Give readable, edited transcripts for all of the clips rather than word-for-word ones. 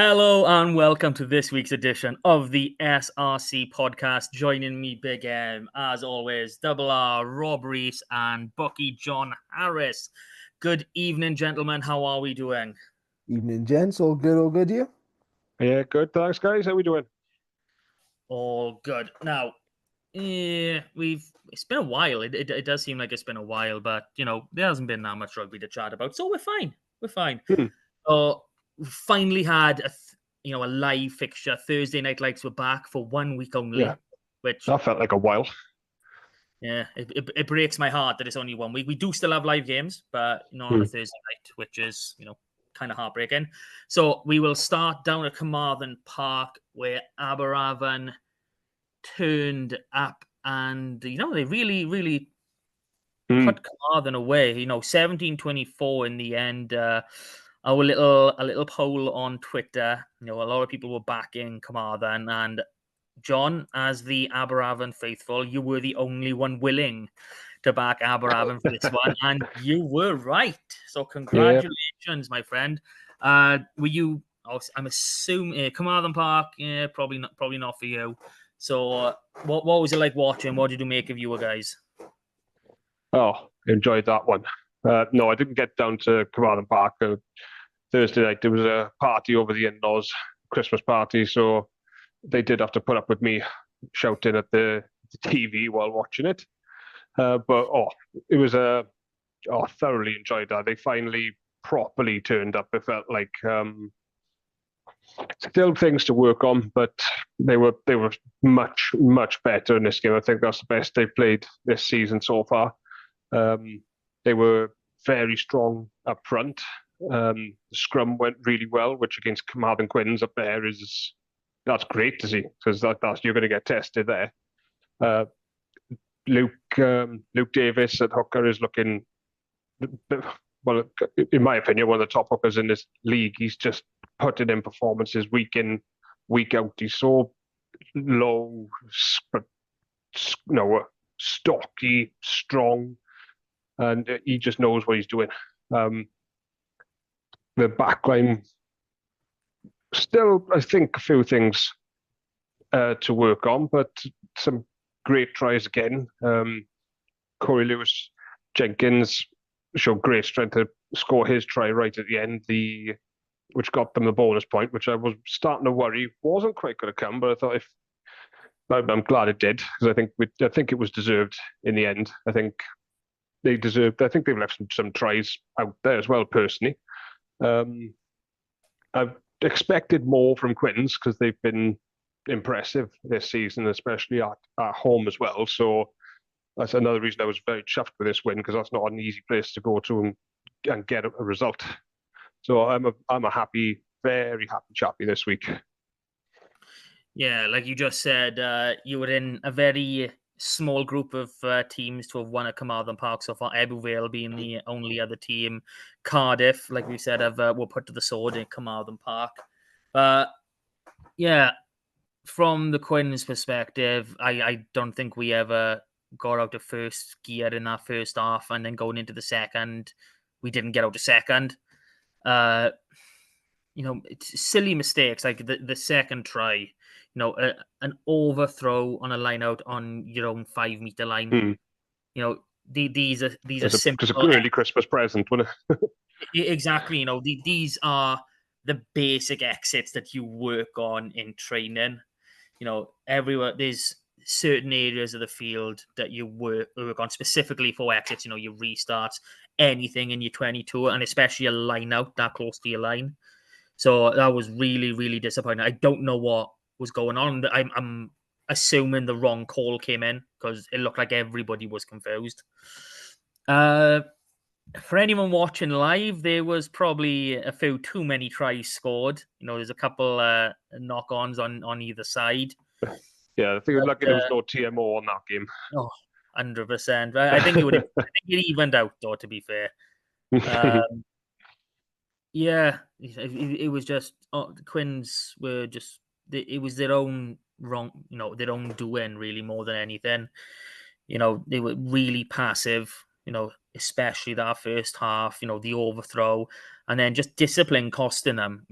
Hello and welcome to this week's edition of the SRC podcast. Joining me, Big M, as always, Double R, Rob Reese, and Bookie John Harris. Good evening, gentlemen. How are we doing? Evening, gents. All good, you? Yeah, good. Thanks, guys. How we doing? All good. Now, it's been a while. It does seem like it's been a while, but there hasn't been that much rugby to chat about, so we're fine. We're fine. We finally had a live fixture. Thursday Night Lights were back for 1 week only. Yeah, which that felt like a while. Yeah, it breaks my heart that it's only 1 week. We do still have live games, but on a Thursday night, which is kind of heartbreaking. So we will start down at Carmarthen Park, where Aberafon turned up, and they really put Carmarthen away. 17-24 in the end. A little poll on Twitter. A lot of people were backing Carmarthen, and John, as the Aberafon faithful, you were the only one willing to back Aberafon for this one, and you were right. So congratulations, my friend. Were you? I'm assuming Carmarthen Park. Yeah, probably not for you. So, what was it like watching? What did you make of you guys? Oh, enjoyed that one. No, I didn't get down to Carmarthen Park Thursday night. There was a party over the in-laws, Christmas party, so they did have to put up with me shouting at the TV while watching it. It was thoroughly enjoyed that. They finally properly turned up. It felt like still things to work on, but they were much better in this game. I think that's the best they've played this season so far. They were very strong up front. The scrum went really well, which against Carmarthen Quins up there that's great to see, because that's you're going to get tested there. Luke Davis at hooker is looking, well, in my opinion, one of the top hookers in this league. He's just putting in performances week in, week out. He's so low, stocky, strong, and he just knows what he's doing. The backline, still, I think, a few things to work on, but some great tries again. Corey Lewis-Jenkins showed great strength to score his try right at the end, which got them the bonus point, which I was starting to worry wasn't quite going to come, but I thought I'm glad it did, because I think it was deserved in the end. I think they've left some tries out there as well, personally. I've expected more from Quins because they've been impressive this season, especially at home as well. So that's another reason I was very chuffed with this win, because that's not an easy place to go to and get a result. So I'm a happy, very happy chappy this week. Yeah, like you just said, you were in a very small group of teams to have won at Carmarthen Park so far. Ebbw Vale being the only other team. Cardiff, like we said, were put to the sword in Carmarthen Park. Yeah, from the Quins' perspective, I don't think we ever got out of first gear in that first half, and then going into the second, we didn't get out of second. It's silly mistakes like the second try. An overthrow on a line out on your own 5 meter line. These are simple. It's an early Christmas present, wasn't it? Exactly. These are the basic exits that you work on in training. Everywhere there's certain areas of the field that you work on specifically for exits. Your restarts, anything in your 22, and especially a line out that close to your line. So that was really, really disappointing. I don't know what was going on. I'm assuming the wrong call came in, because it looked like everybody was confused. For anyone watching live, there was probably a few too many tries scored. There's a couple knock-ons on either side. Yeah, I think we're lucky there was no TMO on that game. Oh, 100%. I think it evened out, though, to be fair. Yeah, it was just the Quins were just it was their own wrong, their own doing really more than anything. They were really passive. especially that first half, the overthrow, and then just discipline costing them,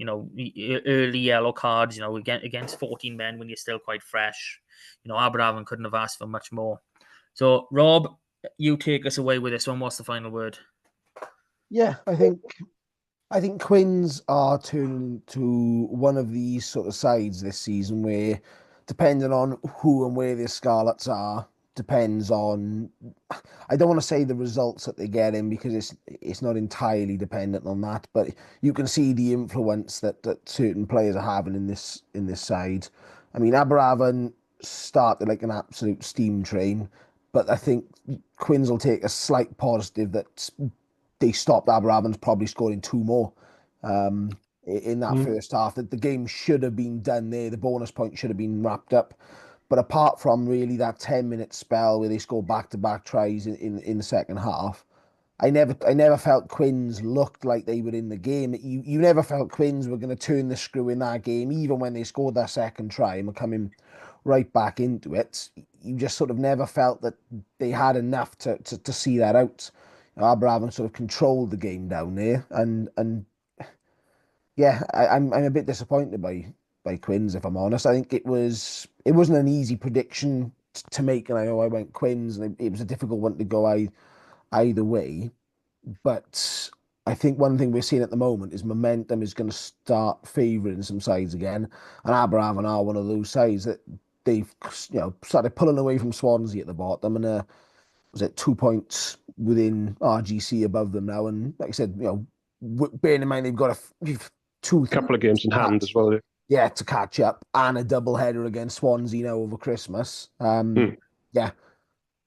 early yellow cards, against 14 men when you're still quite fresh. Aberravon couldn't have asked for much more. So, Rob, you take us away with this one. What's the final word? Yeah, I think Quins are turning to one of these sort of sides this season where, depending on who and where the Scarlets are, depends on. I don't want to say the results that they get in because it's not entirely dependent on that, but you can see the influence that certain players are having in this side. I mean, Aberravon started like an absolute steam train, but I think Quins will take a slight positive that they stopped Aberravon's probably scoring 2 more in that first half. That the game should have been done there. The bonus point should have been wrapped up. But apart from really that 10-minute spell where they scored back-to-back tries in the second half, I never felt Quins looked like they were in the game. You never felt Quins were going to turn the screw in that game, even when they scored their second try and were coming right back into it. You just sort of never felt that they had enough to see that out. Aberravon sort of controlled the game down there, and yeah, I'm a bit disappointed by Quins, if I'm honest. I think it wasn't an easy prediction to make, and I know I went Quins, and it was a difficult one to go either way. But I think one thing we're seeing at the moment is momentum is going to start favouring some sides again, and Aberravon are one of those sides that they've started pulling away from Swansea at the bottom, and was it 2 points within RGC above them now? And like I said, bearing in mind they've got a couple of games in hand as well. Yeah, to catch up, and a double header against Swansea now over Christmas. Yeah.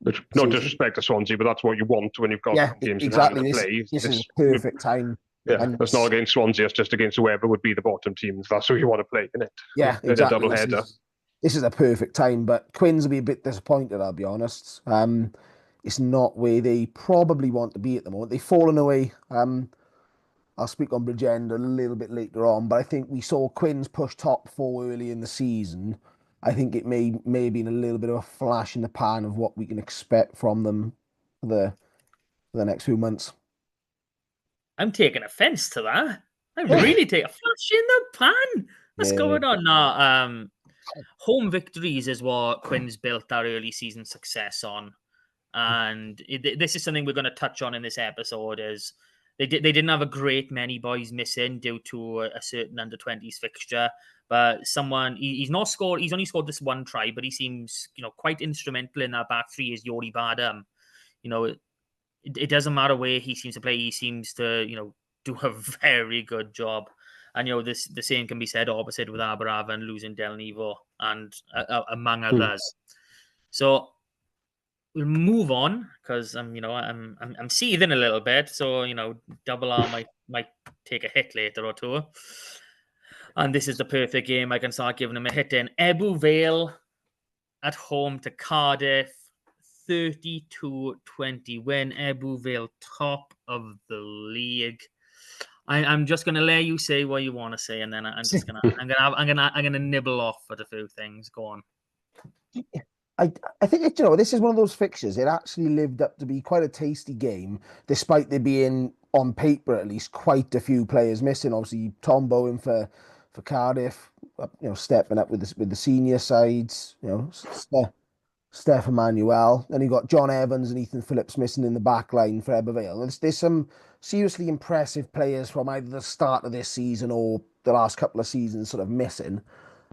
No disrespect to Swansea, but that's what you want when you've got games exactly. in hand to play. This is a perfect time. Yeah, it's not against Swansea, it's just against whoever would be the bottom teams. That's who you want to play, isn't it? Yeah, exactly. A double header. This is a perfect time, but Quins will be a bit disappointed, I'll be honest. It's not where they probably want to be at the moment. They've fallen away. I'll speak on Bridgend a little bit later on, but I think we saw Quins push top 4 early in the season. I think it may have been a little bit of a flash in the pan of what we can expect from them for the next few months. I'm taking offence to that. I'm really taking a flash in the pan. What's going on now? Home victories is what Quins built their early season success on. And this is something we're going to touch on in this episode is they didn't have a great many boys missing due to a certain under-20s fixture. But he's not scored. He's only scored this one try, but he seems quite instrumental in that back three. Is Yori Badam? It doesn't matter where he seems to play. He seems to do a very good job. And the same can be said opposite with Aberravon losing Del Nivo and among others. So we'll move on because I'm seething a little bit. So Double R might take a hit later or two. And this is the perfect game. I can start giving him a hit in. Ebbw Vale at home to Cardiff. 32-20 win. Ebbw Vale top of the league. I'm just gonna let you say what you want to say, and then I'm gonna nibble off at a few things. Go on. I think this is one of those fixtures. It actually lived up to be quite a tasty game, despite there being on paper at least quite a few players missing. Obviously, Tom Bowen for Cardiff, stepping up with the senior sides. Steph Emmanuel. Then you got John Evans and Ethan Phillips missing in the back line for Ebbw Vale. There's some seriously impressive players from either the start of this season or the last couple of seasons sort of missing.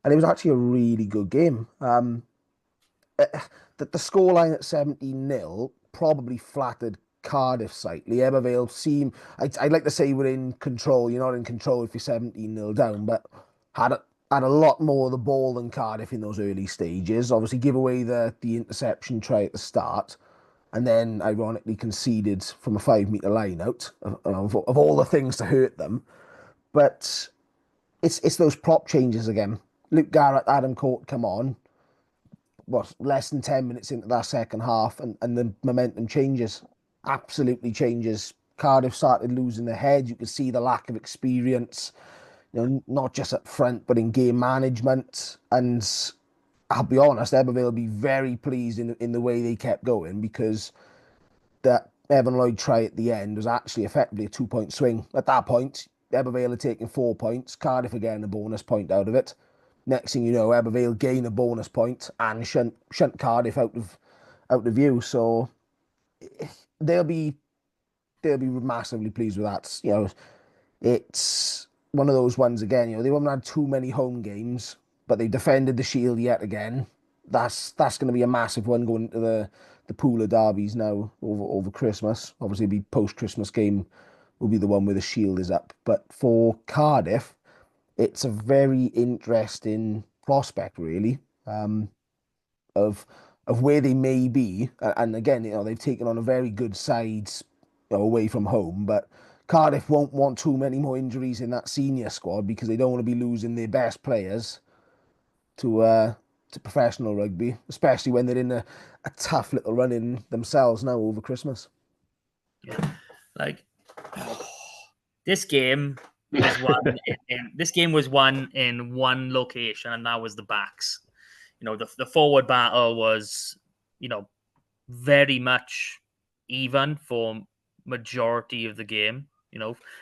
And it was actually a really good game. The scoreline at 17-0 probably flattered Cardiff slightly. Ebbw Vale seem, I'd like to say we're in control. You're not in control if you're 17-0 down, but had a lot more of the ball than Cardiff in those early stages. Obviously, give away the interception try at the start, and then ironically conceded from a 5-metre line out of all the things to hurt them. But it's those prop changes again. Luke Garrett, Adam Court come on. Less than 10 minutes into that second half, and the momentum changes. Absolutely changes. Cardiff started losing their head. You could see the lack of experience. Not just up front, but in game management. And I'll be honest, Ebbw Vale will be very pleased in the way they kept going, because that Evan Lloyd try at the end was actually effectively a 2-point swing. At that point, Ebervale had taken 4 points, Cardiff again a bonus point out of it. Next thing you know, Ebervale gain a bonus point and shunt Cardiff out of view. So they'll be massively pleased with that. It's one of those ones again. They haven't had too many home games, but they defended the Shield yet again. That's going to be a massive one going into the pool of derbies now over Christmas. Obviously, the post-Christmas game will be the one where the Shield is up. But for Cardiff, it's a very interesting prospect, really, of where they may be. And again, they've taken on a very good side away from home, but Cardiff won't want too many more injuries in that senior squad because they don't want to be losing their best players to professional rugby, especially when they're in a tough little run in themselves now over Christmas. Yeah, this game was won. This game was won in one location, and that was the backs. The forward battle was, very much even for majority of the game.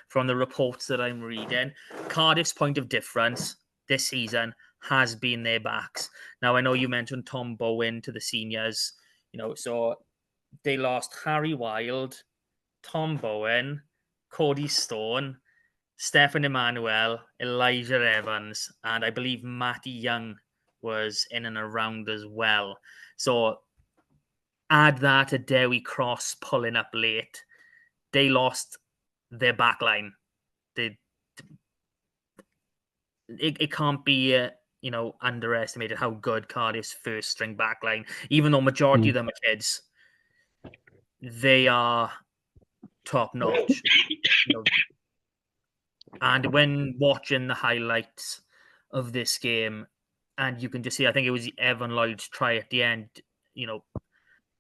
From the reports that I'm reading, Cardiff's point of difference this season has been their backs. Now, I know you mentioned Tom Bowen to the seniors, so they lost Harry Wild, Tom Bowen, Cody Stone, Stefan Emmanuel, Elijah Evans, and I believe Matty Young was in and around as well. So add that to Dewi Cross pulling up late. They lost their back line. It can't be underestimated how good Cardiff's first string back line, even though majority of them are kids, they are top notch. And when watching the highlights of this game, and you can just see, I think it was Evan Lloyd's try at the end,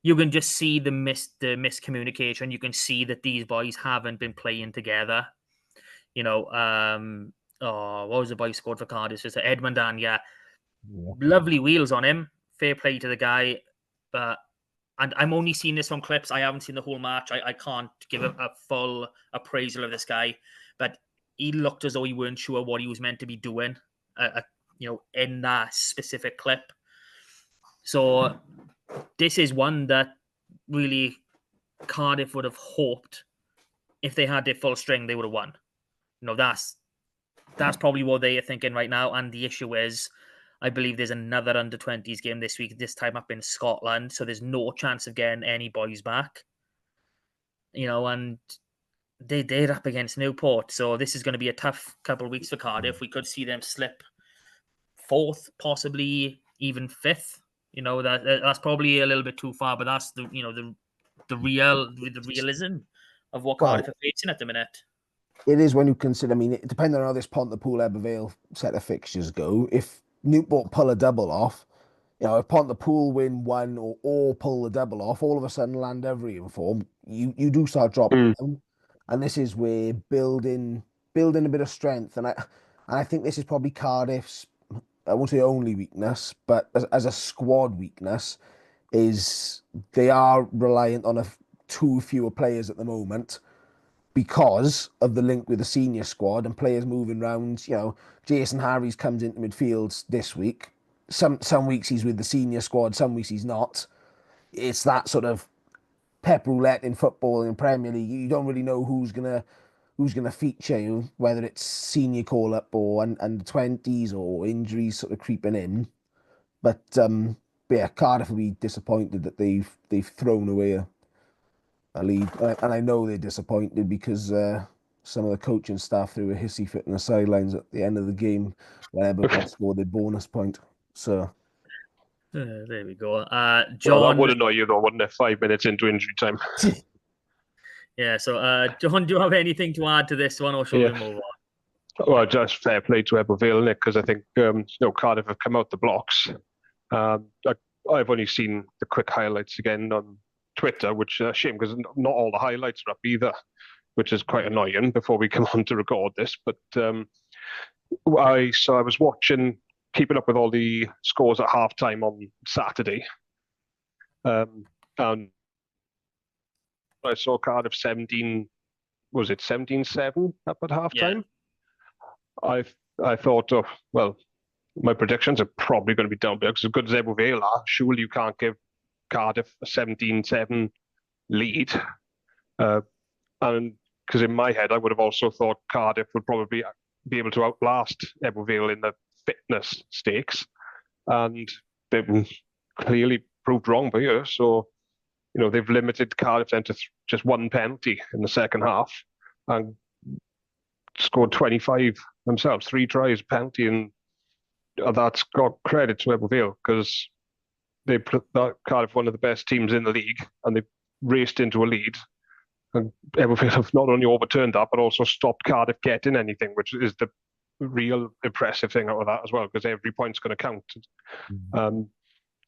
you can just see the miscommunication. You can see that these boys haven't been playing together. What was the boy scored for Cardiff? It's Edmund Anya. Yeah. Lovely wheels on him. Fair play to the guy. And I'm only seeing this from clips. I haven't seen the whole match. I can't give a full appraisal of this guy. But he looked as though he weren't sure what he was meant to be doing, in that specific clip. So this is one that really Cardiff would have hoped if they had their full string, they would have won. That's probably what they are thinking right now. And the issue is, I believe there's another under-20s game this week, this time up in Scotland. So there's no chance of getting any boys back. And they're up against Newport. So this is going to be a tough couple of weeks for Cardiff. We could see them slip 4th, possibly even 5th. That's probably a little bit too far, but that's the realism of what Cardiff are facing at the minute. It is when you consider, depending on how this Pontypool Ebervale set of fixtures go, if Newport pull a double off, if Pontypool win one or pull the double off, all of a sudden land every form, you do start dropping down. And this is where building a bit of strength. And I think this is probably Cardiff's, I won't say only weakness, but as a squad weakness, is they are reliant on too fewer players at the moment because of the link with the senior squad and players moving around. Jason Harries comes into midfield this week. Some weeks he's with the senior squad, some weeks he's not. It's that sort of pep roulette in football in Premier League. You don't really know who's gonna feature, whether it's senior call up or under 20s or injuries sort of creeping in. But yeah, Cardiff will be disappointed that they've thrown away a lead, and I know they're disappointed because some of the coaching staff threw a hissy fit in the sidelines at the end of the game when Everton scored their bonus point. So there we go. John, well, that would annoy you though, wouldn't it? 5 minutes into injury time. Yeah. So, John, do you have anything to add to this one, or should we move on? Well, just fair play to Ebervale, Nick, because I think Cardiff have come out the blocks. I've only seen the quick highlights again on Twitter, which is a shame because not all the highlights are up either, which is quite annoying before we come on to record this. But I was keeping up with all the scores at halftime on Saturday. And I saw Cardiff 17, was it 17-7 up at halftime? I thought, oh, well, my predictions are probably going to be down because as good as Ebbw Vale are, surely you can't give Cardiff a 17-7 lead. And because in my head, I would have also thought Cardiff would probably be able to outlast Ebbw Vale in the fitness stakes. And they've clearly proved wrong by here. So, they've limited Cardiff then to just one penalty in the second half and scored 25 themselves, 3 tries, penalty, and that's got credit to Ebbw Vale because they put Cardiff one of the best teams in the league and they raced into a lead. And Ebbw Vale have not only overturned that, but also stopped Cardiff getting anything, which is the real impressive thing out of that as well, because every point's going to count.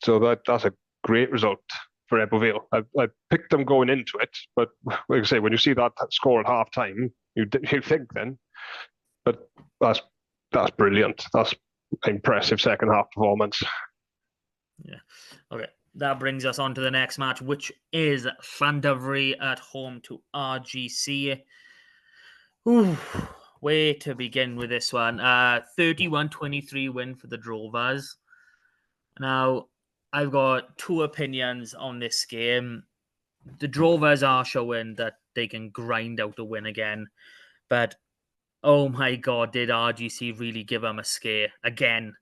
So that's a great result for Ebbw Vale. I picked them going into it, but like I say, when you see that score at half time, you think then, but that's brilliant. That's an impressive second half performance. Yeah. Okay. That brings us on to the next match, which is Llandovery at home to RGC. Ooh, where to begin with this one? 31-23 win for the Drovers. Now, I've got 2 opinions on this game. The Drovers are showing that they can grind out a win again, but oh my God, did RGC really give them a scare again?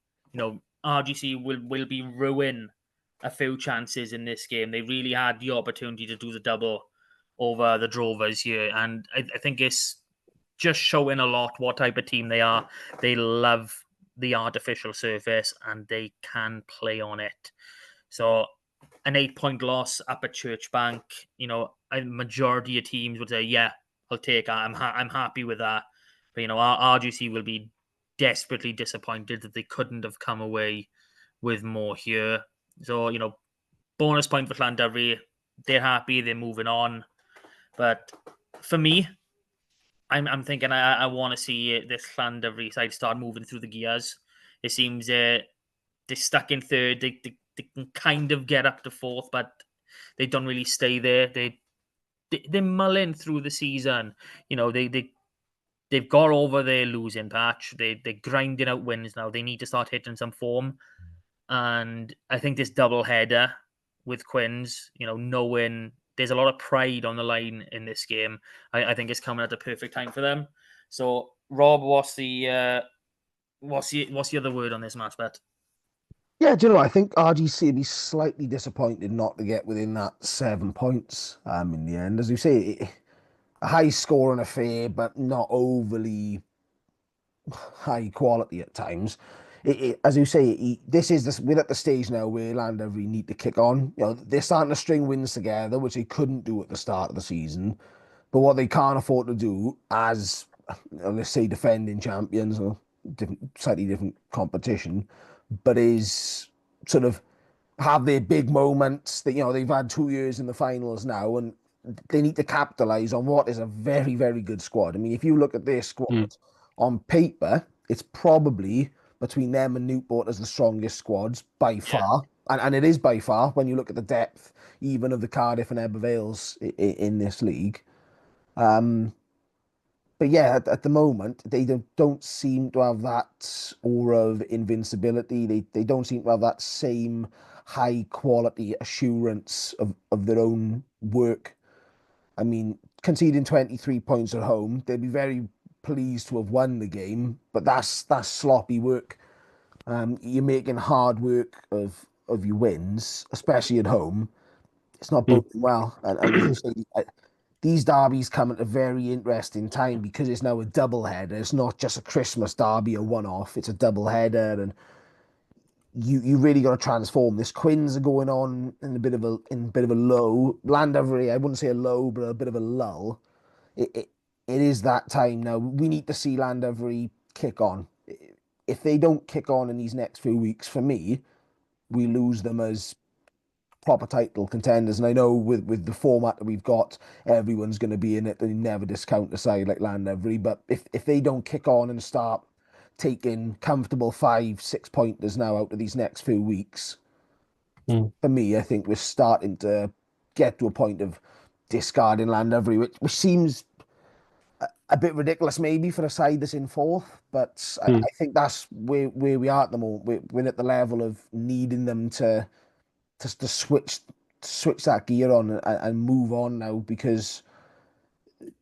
RGC will be ruin a few chances in this game. They really had the opportunity to do the double over the Drovers here, and I think it's just showing a lot what type of team they are. They love the artificial surface and they can play on it. So an 8-point loss up at Churchbank, a majority of teams would say, yeah, I'll take that. I'm happy with that. But, RGC will be desperately disappointed that they couldn't have come away with more here. So, bonus point for Llandovery. They're happy. They're moving on. But for me, I'm thinking I want to see this Llandovery side start moving through the gears. It seems they're stuck in third. They can kind of get up to fourth, but they don't really stay there. They're mulling through the season. They've got over their losing patch. They're grinding out wins now. They need to start hitting some form. And I think this double header with Quins, knowing there's a lot of pride on the line in this game, I think it's coming at the perfect time for them. So, Rob, what's the other word on this match bet? Yeah, do you know, I think RGC would be slightly disappointed not to get within that 7 points in the end. As you say, a high scoring affair, but not overly high quality at times. As you say, we're at the stage now where Llandovery need to kick on. They're starting to string wins together, which they couldn't do at the start of the season. But what they can't afford to do as, let's say, defending champions or slightly different competition, but is sort of have their big moments that, they've had 2 years in the finals now, and they need to capitalize on what is a very, very good squad. I mean, if you look at their squad on paper, it's probably between them and Newport as the strongest squads by far. And it is by far when you look at the depth, even of the Cardiff and Ebbw Vales in this league. But yeah, at the moment, they don't seem to have that aura of invincibility. They don't seem to have that same high quality assurance of their own work. I mean, conceding 23 points at home, they'd be very pleased to have won the game, but that's sloppy work. You're making hard work of your wins, especially at home. It's not boding well. And these derbies come at a very interesting time because it's now a double header. It's not just a Christmas derby, a one-off. It's a double header, and you really got to transform. This Quins are going on in a bit of a low. Llandovery, I wouldn't say a low, but a bit of a lull. It is that time now. We need to see Llandovery kick on. If they don't kick on in these next few weeks, for me, we lose them as proper title contenders. And I know with the format that we've got, everyone's going to be in it. They never discount a side like Llandovery. But if they don't kick on and start taking comfortable 5-6 pointers now out of these next few weeks, for me, I think we're starting to get to a point of discarding Llandovery, which seems a bit ridiculous maybe for a side that's in fourth, but I think that's where we are at the moment. We're at the level of needing them to switch that gear on and move on now, because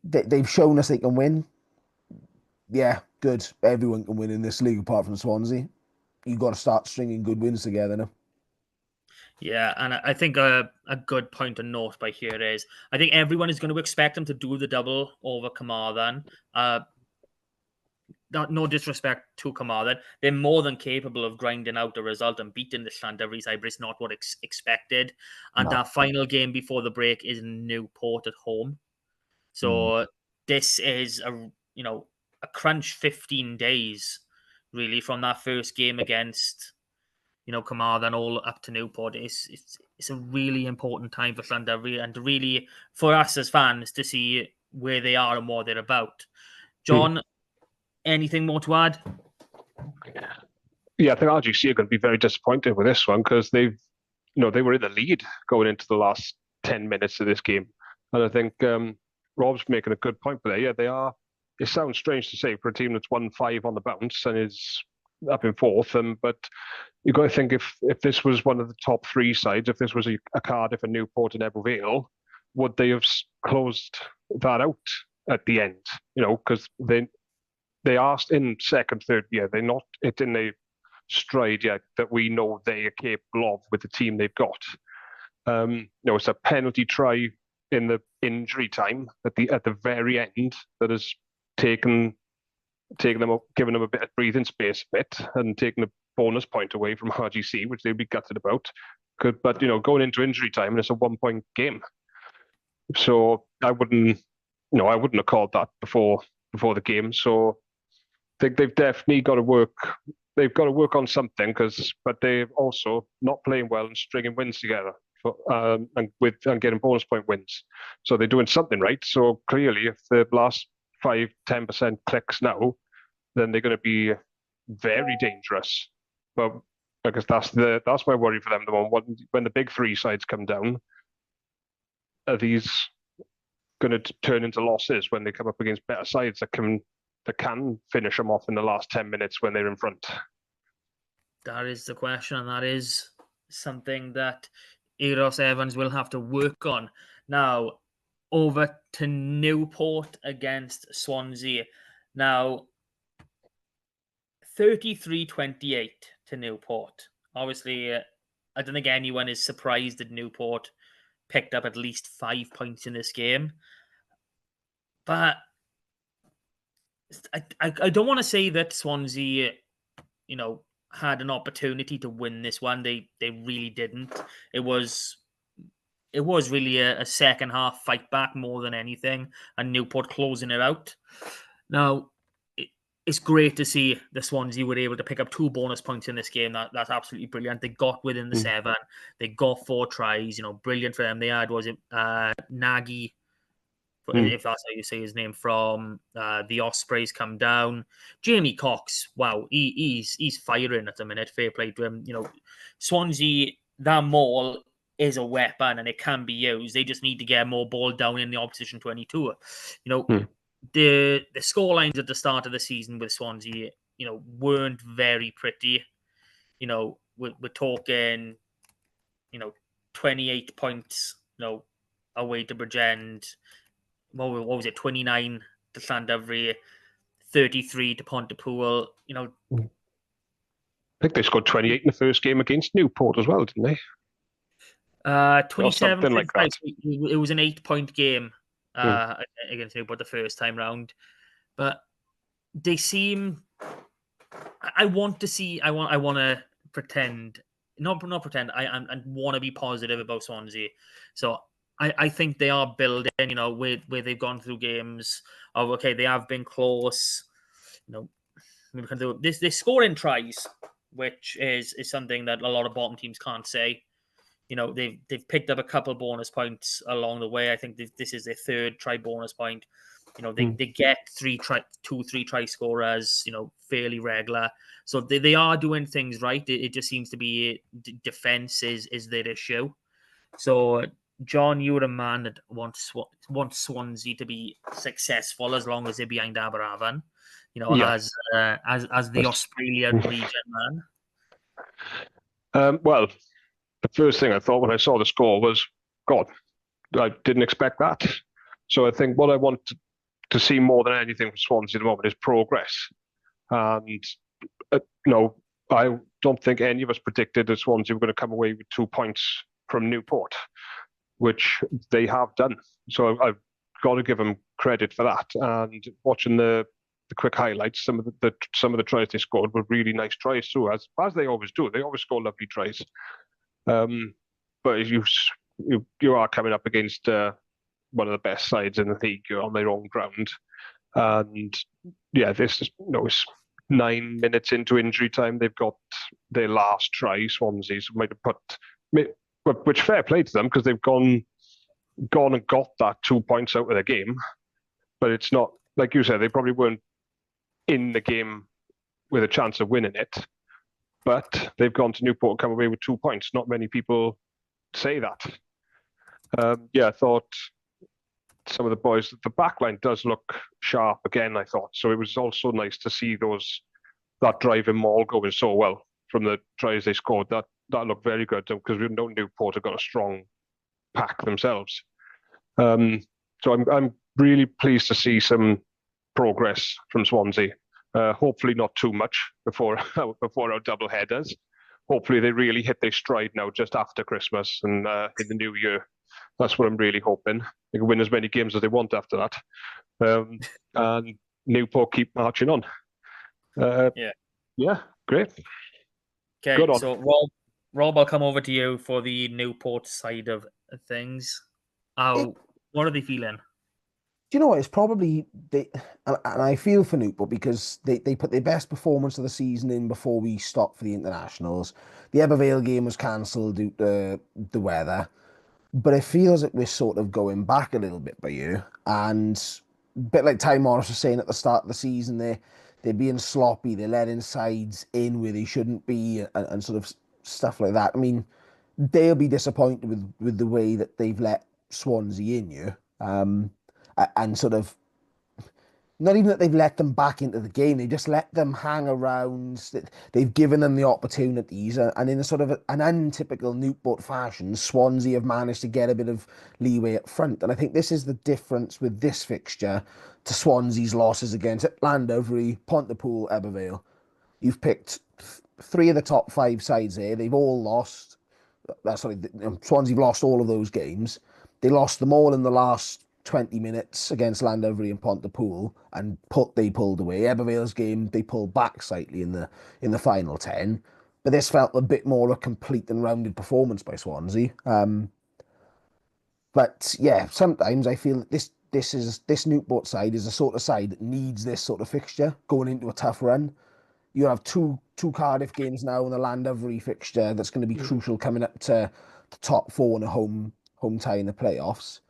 they've shown us they can win. Yeah, good. Everyone can win in this league apart from Swansea. You've got to start stringing good wins together now. Yeah, and I think a good point to note by here is I think everyone is going to expect them to do the double over Carmarthen. No disrespect to Carmarthen, they're more than capable of grinding out the result and beating the Llandovery side, but it's not what expected. And No. our final game before the break is Newport at home. So this is a crunch 15 days really from that first game against Carmarthen all up to Newport. It's a really important time for Llandovery and really for us as fans to see where they are and what they're about. John, anything more to add? Yeah, I think RGC are going to be very disappointed with this one because they were in the lead going into the last 10 minutes of this game. And I think Rob's making a good point there. Yeah, they are. It sounds strange to say for a team that's won 5 on the bounce and is up in fourth. But you've got to think if this was one of the top 3 sides, if this was a Cardiff, a Newport and Ebbw Vale, would they have closed that out at the end? Because they are in second, third. Yeah, they're not in a stride yet that we know they are capable of with the team they've got. It's a penalty try in the injury time at the very end that has given them a bit of breathing space and taken a bonus point away from RGC, which they'll be gutted about. But going into injury time and it's a 1-point game, so I wouldn't have called that before the game. So I think they've definitely got to work. They've got to work on something but they're also not playing well and stringing wins together and getting bonus point wins. So they're doing something right. So clearly, if the last 5-10% clicks now, then they're going to be very dangerous. But I guess that's my worry for them. When the big 3 sides come down, are these going to turn into losses when they come up against better sides that can finish them off in the last 10 minutes when they're in front? That is the question, and that is something that Eros Evans will have to work on. Now, over to Newport against Swansea. Now, 33-28 to Newport. Obviously, I don't think anyone is surprised that Newport picked up at least 5 points in this game. But I don't want to say that Swansea, had an opportunity to win this one. They really didn't. It was really a second half fight back more than anything, and Newport closing it out. Now, it's great to see the Swansea were able to pick up 2 bonus points in this game. That's absolutely brilliant. They got within the 7. They got 4 tries. Brilliant for them. They had, Nagy, if that's how you say his name, from the Ospreys come down. Jamie Cox, wow, he's firing at the minute. Fair play to him. Swansea, that maul is a weapon and it can be used. They just need to get more ball down in the opposition 22. The scorelines at the start of the season with Swansea, weren't very pretty. We're talking, 28 points, away to Bridgend. What was it? 29 to Llandovery, 33 to Pontypool. I think they scored 28 in the first game against Newport as well, didn't they? 27 like that. It was an 8-point game against Newport the first time round, but they seem. I want to pretend. Not pretend. I want to be positive about Swansea. So I think they are building, where they've gone through games of, okay, they have been close. Maybe can do this. They score in tries, which is something that a lot of bottom teams can't say. They've picked up a couple bonus points along the way. I think this is their 3rd try bonus point. They get 3 try scorers, fairly regular. So they are doing things right. It just seems to be defense is their issue. So John, you're a man that wants Swansea to be successful as long as they're behind Aberafan. As the Australian region man. Well, the first thing I thought when I saw the score was, God, I didn't expect that. So I think what I want to see more than anything from Swansea at the moment is progress. And I don't think any of us predicted that Swansea were going to come away with 2 points from Newport, which they have done. So I've got to give them credit for that. And watching the quick highlights, some of the tries they scored were really nice tries too, as they always do. They always score lovely tries. But you are coming up against one of the best sides in the league. You're on their own ground, and this is it's 9 minutes into injury time. They've got their last try. Swansea's might have put, which fair play to them because they've gone and got that 2 points out of the game. But it's not like you said. They probably weren't in the game with a chance of winning it. But they've gone to Newport and come away with 2 points. Not many people say that. I thought some of the boys, the back line does look sharp again, I thought. So it was also nice to see that driving maul going so well from the tries they scored. That looked very good because we know Newport have got a strong pack themselves. So I'm really pleased to see some progress from Swansea. Hopefully not too much before our double headers. Hopefully they really hit their stride now just after Christmas and in the new year. That's what I'm really hoping. They can win as many games as they want after that. And Newport keep marching on. Yeah, great. Okay, good on. So Rob, I'll come over to you for the Newport side of things. What are they feeling? Do you know what? It's probably and I feel for Newport because they put their best performance of the season in before we stopped for the internationals. The Ebervale game was cancelled due to the weather, but it feels like we're sort of going back a little bit by you. And a bit like Ty Morris was saying at the start of the season, they're being sloppy. They're letting sides in where they shouldn't be, and sort of stuff like that. I mean, they'll be disappointed with the way that they've let Swansea in you. And sort of, not even that they've let them back into the game, they just let them hang around. They've given them the opportunities, and in a sort of an untypical Newport fashion, Swansea have managed to get a bit of leeway up front. And I think this is the difference with this fixture to Swansea's losses against Llandovery, Pontypool, Ebervale. You've picked 3 of the top 5 sides there. They've all lost. Swansea have lost all of those games. They lost them all in the last 20 minutes against Llandovery and Pontypool, and they pulled away. Ebervale's game, they pulled back slightly in the final 10, but this felt a bit more a complete and rounded performance by Swansea. But yeah, sometimes I feel that this Newport side is the sort of side that needs this sort of fixture going into a tough run. You have two Cardiff games now and the Llandovery fixture that's going to be crucial coming up to the top 4 in a home tie in the playoffs.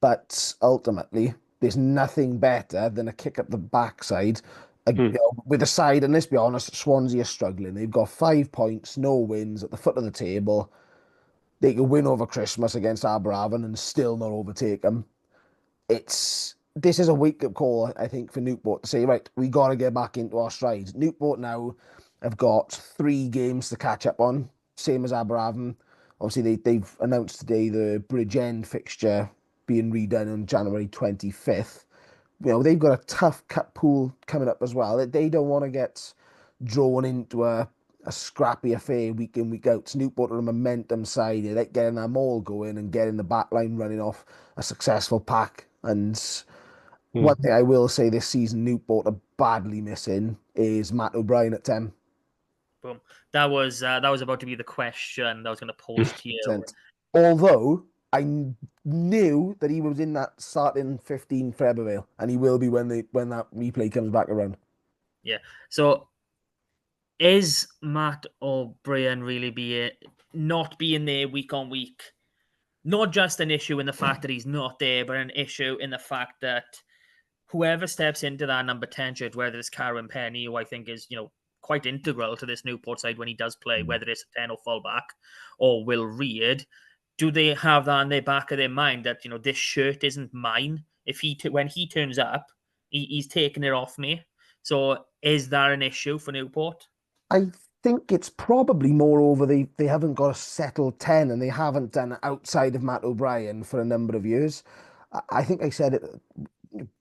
But ultimately, there's nothing better than a kick up the backside with a side. And let's be honest, Swansea are struggling. They've got 5 points, no wins at the foot of the table. They could win over Christmas against Aberafan and still not overtake them. This is a wake-up call, I think, for Newport to say, right, we got to get back into our stride. Newport now have got 3 games to catch up on, same as Aberafan. Obviously, they've announced today the Bridgend fixture being redone on January 25th. They've got a tough cup pool coming up as well. They don't want to get drawn into a scrappy affair week in, week out. Newport are a momentum side. They like getting them all going and getting the back line running off a successful pack. And one thing I will say this season Newport are badly missing is Matt O'Brien at 10. Boom. That was about to be the question that I was going to pose to you. Although I knew that he was in that starting 15 for Ebervale, and he will be when that replay comes back around. Yeah. So, is Matt O'Brien really not being there week on week not just an issue in the fact that he's not there, but an issue in the fact that whoever steps into that number 10 shirt, whether it's Karen Penny, who I think is quite integral to this Newport side when he does play, whether it's a 10 or fullback, or Will Reid, do they have that in the back of their mind that, this shirt isn't mine? If when he turns up, he's taking it off me. So is that an issue for Newport? I think it's probably moreover they haven't got a settled 10 and they haven't done it outside of Matt O'Brien for a number of years. I think I said it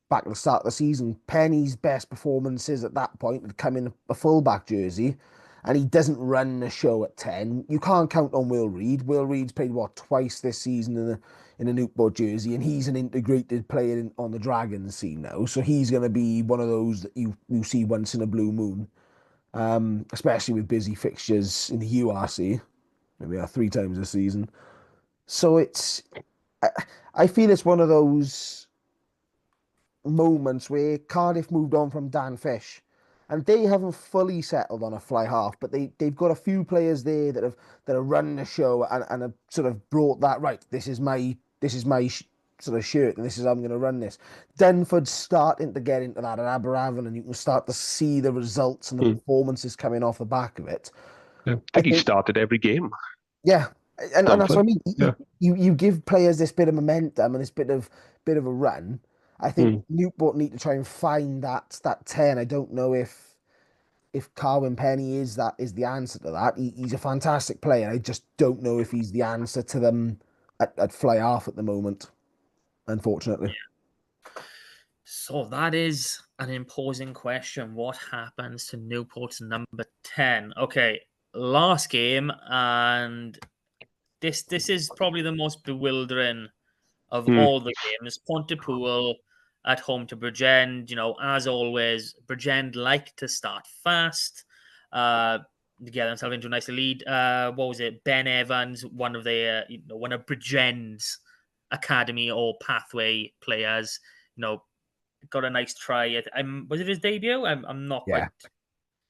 back at the start of the season. Penny's best performances at that point had come in a fullback jersey, and he doesn't run the show at 10. You can't count on Will Reed. Will Reed's played twice this season in a Newport jersey, and he's an integrated player on the Dragons scene now. So he's going to be one of those that you see once in a blue moon, especially with busy fixtures in the URC. Maybe 3 times a season. So I feel it's one of those moments where Cardiff moved on from Dan Fish, and they haven't fully settled on a fly half, but they've got a few players there that are running the show and have sort of brought that right. This is my sort of shirt, and this is how I'm going to run this. Denford's starting to get into that at Aberavon, and you can start to see the results and the performances coming off the back of it. I think he started every game. Yeah, and that's what I mean. Yeah. You give players this bit of momentum and this bit of a run. I think Newport need to try and find that 10. I don't know if Carwyn Penny is the answer to that. He's a fantastic player. I just don't know if he's the answer to them at fly half at the moment, unfortunately. Yeah. So that is an imposing question. What happens to Newport's number 10? Okay, last game, and this is probably the most bewildering of all the games. Pontypool at home to Bridgend. As always, Bridgend like to start fast, get themselves into a nice lead. What was it? Ben Evans, one of Bridgend's academy or pathway players, got a nice try. Was it his debut? I'm not quite.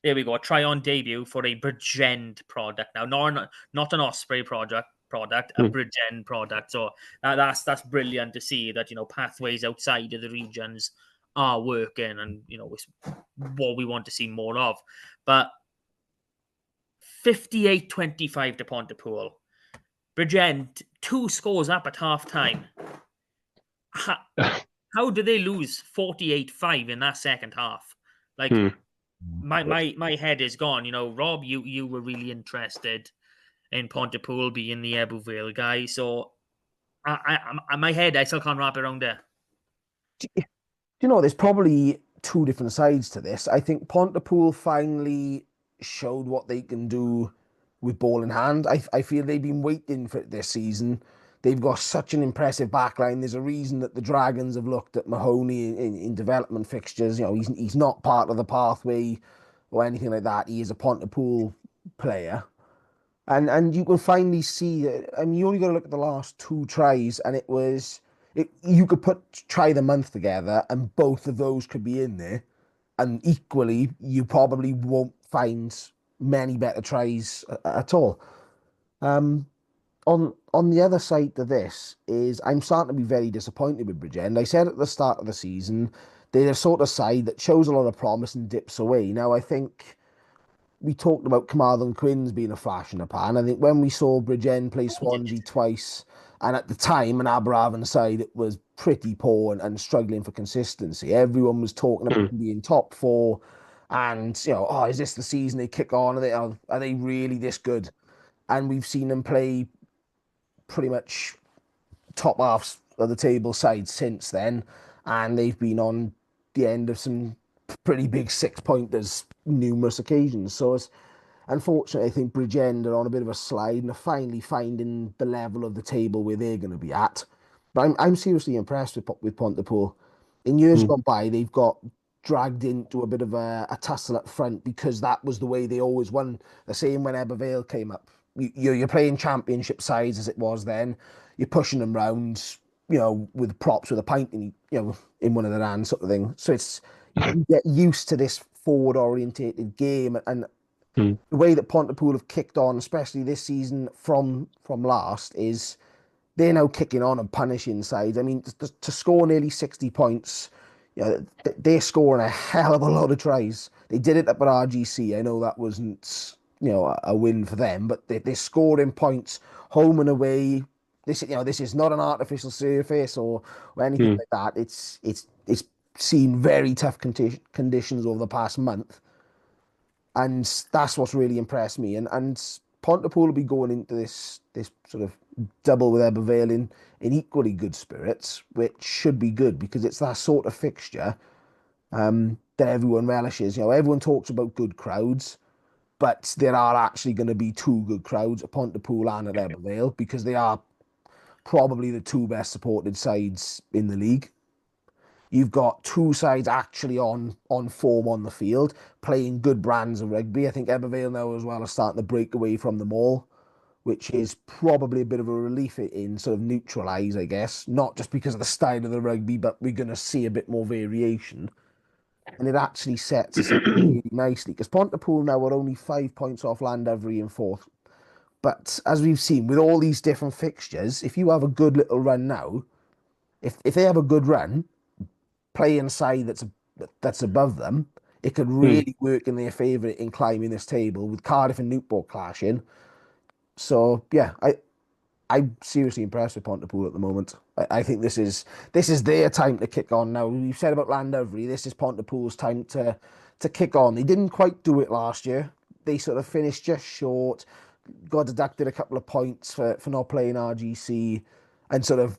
There we go. A try on debut for a Bridgend product. Now, not an Osprey product, a Bridgend product. So that's brilliant to see that pathways outside of the regions are working, and it's what we want to see more of. But 58-25 to Pontypool. Bridgend 2 scores up at half time. How did they lose 48-5 in that second half? My head is gone. Rob, you were really interested in Pontypool being the Ebbw guy, so my head, I still can't wrap around it. There's probably 2 different sides to this. I think Pontypool finally showed what they can do with ball in hand. I feel they've been waiting for it this season. They've got such an impressive backline. There's a reason that the Dragons have looked at Mahoney in development fixtures. He's not part of the pathway or anything like that. He is a Pontypool player. And you can finally see that. I mean, you only got to look at the last 2 tries, and you could try the month together, and both of those could be in there. And equally, you probably won't find many better tries at all. On the other side to this is I'm starting to be very disappointed with Bridgend. I said at the start of the season, they're the sort of side that shows a lot of promise and dips away. Now, I think we talked about Carmarthen Quins being a flash in the pan. I think when we saw Bridgend play Swansea twice, and at the time, an Aberavon side, it was pretty poor and struggling for consistency. Everyone was talking about them being top 4, and is this the season they kick on? Are they really this good? And we've seen them play pretty much top halves of the table side since then, and they've been on the end of some pretty big 6-pointers numerous occasions. So it's unfortunately, I think Bridgend are on a bit of a slide and are finally finding the level of the table where they're going to be at. But I'm seriously impressed with Pontypool. In years gone by, they've got dragged into a bit of a tussle up front because that was the way they always won. The same when Ebbw Vale came up. You're playing championship sides as it was then. You're pushing them round, with props with a pint in one of their hands, sort of thing. So you get used to this forward-orientated game, and the way that Pontypool have kicked on, especially this season from last, is they're now kicking on and punishing sides. I mean, to score nearly 60 points, they're scoring a hell of a lot of tries. They did it up at RGC. I know that wasn't a win for them, but they're scoring points home and away, This is not an artificial surface or anything like that. It's seen very tough conditions over the past month, and that's what's really impressed me. And Pontypool will be going into this sort of double with Ebervale in equally good spirits, which should be good because it's that sort of fixture that everyone relishes. Everyone talks about good crowds, but there are actually going to be two good crowds at Pontypool and at Ebervale because they are probably the two best supported sides in the league. You've got two sides actually on form on the field, playing good brands of rugby. I think Ebervale now as well are starting to break away from them all, which is probably a bit of a relief in sort of neutral eyes, I guess. Not just because of the style of the rugby, but we're going to see a bit more variation. And it actually sets us up really nicely because Pontypool now are only 5 points off Llandovery in fourth. But as we've seen with all these different fixtures, if you have a good little run now, if they have a good run, playing a side that's above them, it could really work in their favour in climbing this table with Cardiff and Newport clashing. So yeah, I'm seriously impressed with Pontypool at the moment. I think this is their time to kick on now. We've said about Llandovery, this is Pontypool's time to kick on. They didn't quite do it last year. They sort of finished just short, got deducted a couple of points for not playing RGC, and sort of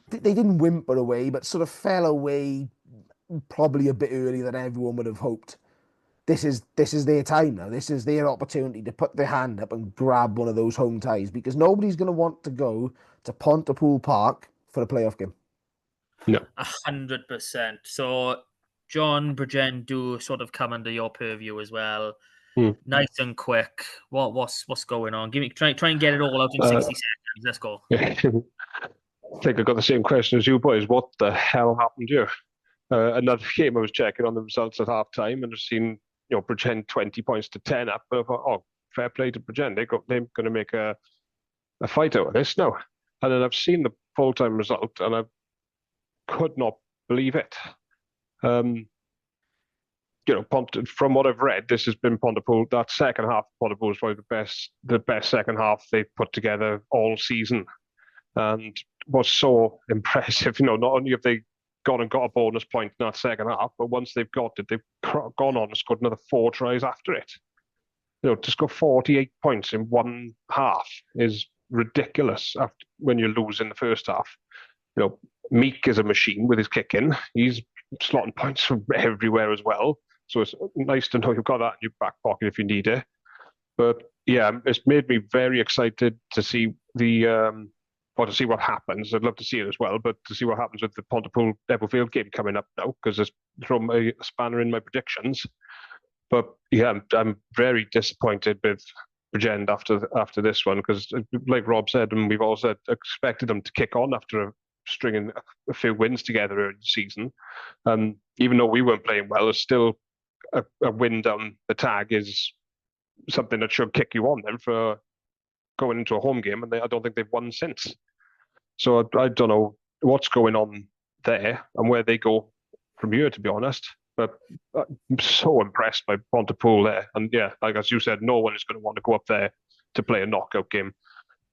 they didn't whimper away, but sort of fell away probably a bit earlier than everyone would have hoped. This is their time now. This is their opportunity to put their hand up and grab one of those home ties because nobody's going to want to go to Pontypool Park for a playoff game. No. 100%. So John, Bridgen do sort of come under your purview as well. Nice and quick. What's going on? Try and get it all out in 60 seconds. Let's go. I think I got the same question as you boys. What the hell happened here? Another game I was checking on the results at half time and I've seen Bridgen 20 points to 10 up. But I thought, fair play to Bridgen. They're going to make a fight out of this now. And then I've seen the full time result and I could not believe it. From what I've read, this has been Pontypool. That second half of Pontypool is probably the best second half they've put together all season. And what's so impressive, not only have they gone and got a bonus point in that second half, but once they've got it, they've gone on and scored another 4 tries after it. To score 48 points in one half is ridiculous when you lose in the first half. Meek is a machine with his kicking. He's slotting points from everywhere as well. So it's nice to know you've got that in your back pocket if you need it. But yeah, it's made me very excited to see to see what happens. I'd love to see it as well, but to see what happens with the Pontypool Ebervale game coming up now, because it's thrown a spanner in my predictions. But yeah, I'm very disappointed with Bridgen after this one, because like Rob said, and we've all said, expected them to kick on after stringing a few wins together in the season. Even though we weren't playing well, it's still a win down the tag is something that should kick you on then for going into a home game, and I don't think they've won since. So I don't know what's going on there and where they go from here, to be honest. But I'm so impressed by Pontypool there. And yeah, like as you said, no one is going to want to go up there to play a knockout game.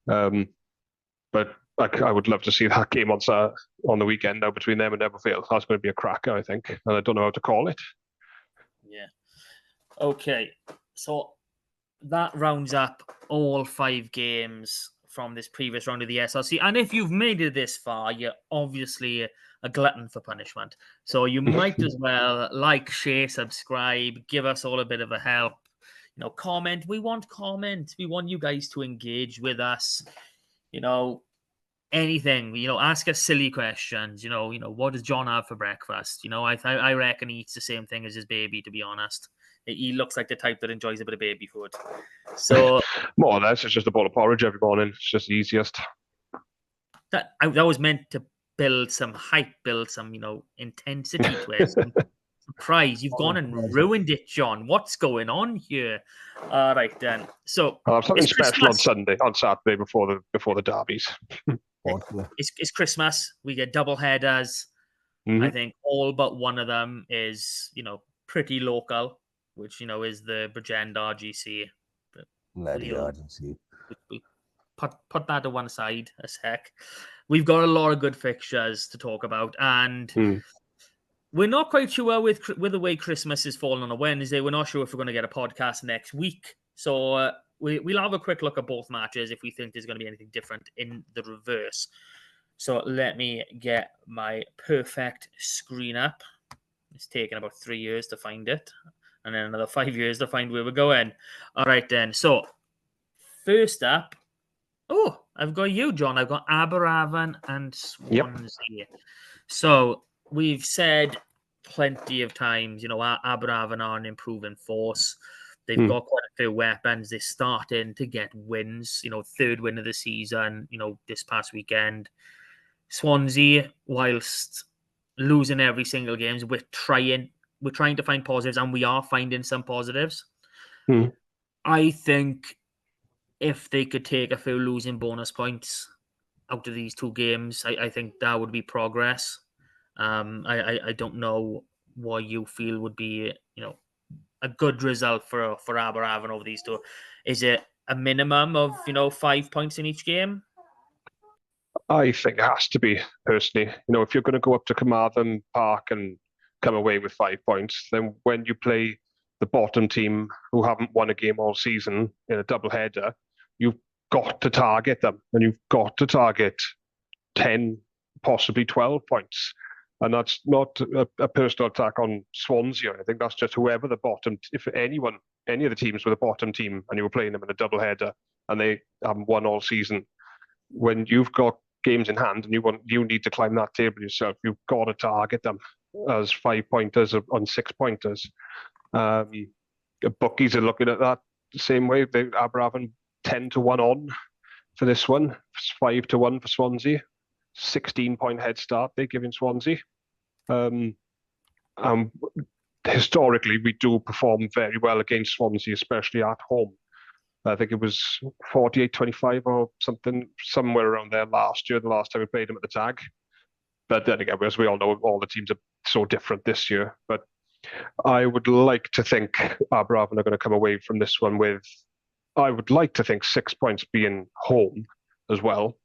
But I would love to see that game on the weekend now between them and Ebervale. That's going to be a cracker, I think. And I don't know how to call it. Yeah. Okay. So that rounds up all 5 games from this previous round of the SRC. And if you've made it this far, you're obviously a glutton for punishment. So you might as well like, share, subscribe, give us all a bit of a help. Comment. We want comment. We want you guys to engage with us. Anything. Ask us silly questions. What does John have for breakfast? I reckon he eats the same thing as his baby, to be honest. He looks like the type that enjoys a bit of baby food. So more or less, it's just a bowl of porridge every morning. It's just the easiest. That was meant to build some hype, build some, intensity to it. Some surprise. You've gone and ruined it, John. What's going on here? All right, then. So something special on Saturday before the derbies. It's Christmas. We get double headers. I think all but one of them is, pretty local, which, is the Bridgen RGC. Bloody RGC. put that to one side a sec. We've got a lot of good fixtures to talk about, and we're not quite sure with the way Christmas is falling on a Wednesday. We're not sure if we're going to get a podcast next week. So we'll have a quick look at both matches if we think there's going to be anything different in the reverse. So let me get my perfect screen up. It's taken about 3 years to find it, and then another 5 years to find where we're going. All right, then. So first up, I've got you, John. I've got Aberavon and Swansea. Yep. So we've said plenty of times, Aberavon are an improving force. They've got quite a few weapons. They're starting to get wins. Third win of the season. This past weekend. Swansea, whilst losing every single game, we're trying to find positives, and we are finding some positives. I think if they could take a few losing bonus points out of these two games, I think that would be progress. I don't know what you feel would be, a good result for Aberavon over these two. Is it a minimum of 5 points in each game? I think it has to be, personally. If you're going to go up to Carmarthen Park and come away with 5 points, then when you play the bottom team who haven't won a game all season in a double header, you've got to target them, and you've got to target 10, possibly 12 points. And that's not a personal attack on Swansea. I think that's just whoever the bottom, if any of the teams were the bottom team and you were playing them in a double header and they haven't won all season, when you've got games in hand and you need to climb that table yourself, you've got to target them as 5 pointers on 6 pointers. Bookies are looking at that the same way. Aberavon 10-1 on for this one. It's 5-1 for Swansea. 16-point head start they're giving Swansea. Historically, we do perform very well against Swansea, especially at home. I think it was 48-25 or something, somewhere around there last year, the last time we played them at the Tag. But then again, as we all know, all the teams are so different this year. But I would like to think Aberavon are going to come away from this one with, I would like to think 6 points being home as well.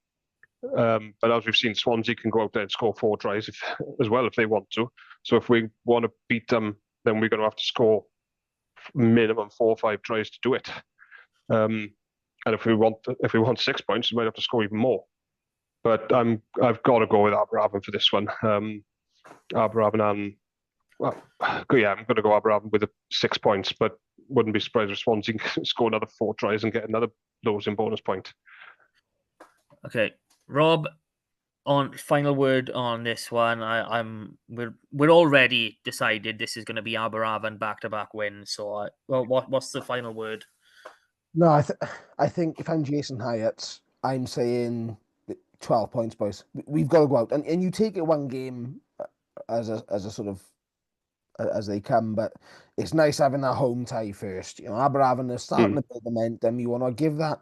But as we've seen, Swansea can go out there and score 4 tries as well if they want to. So if we want to beat them, then we're going to have to score minimum 4 or 5 tries to do it. And if we want 6 points, we might have to score even more. But I've got to go with Aberavon for this one. Aberavon and I'm going to go Aberavon with 6 points, but wouldn't be surprised if Swansea score another 4 tries and get another losing bonus point. Okay, Rob, on final word on this one. We're already decided this is going to be Aberavon back-to-back wins. So, what's the final word? No, I think if I'm Jason Hyatt, I'm saying 12 points, boys. We've got to go out and you take it one game as a sort of as they come, but it's nice having that home tie first. Aberavon is starting to build momentum. You want to give that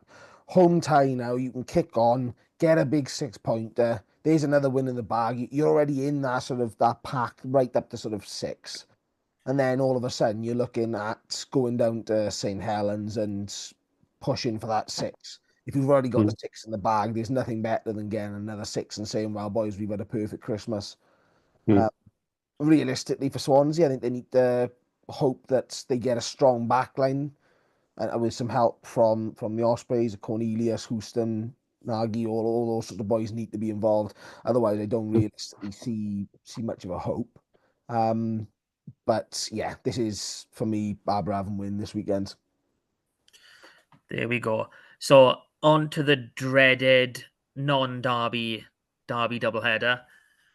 home tie now. You can kick on, get a big 6 pointer. There's another win in the bag. You're already in that sort of that pack right up to sort of 6. And then all of a sudden you're looking at going down to St. Helens and pushing for that 6. If you've already got the 6 in the bag, there's nothing better than getting another 6 and saying, well, boys, we've had a perfect Christmas. Realistically for Swansea, I think they need to hope that they get a strong backline and with some help from the Ospreys, Cornelius, Houston, Nagy, all those sort of boys need to be involved. Otherwise, I don't realistically see much of a hope. But yeah, this is, for me, Aberavon win this weekend. There we go. So on to the dreaded non-derby doubleheader.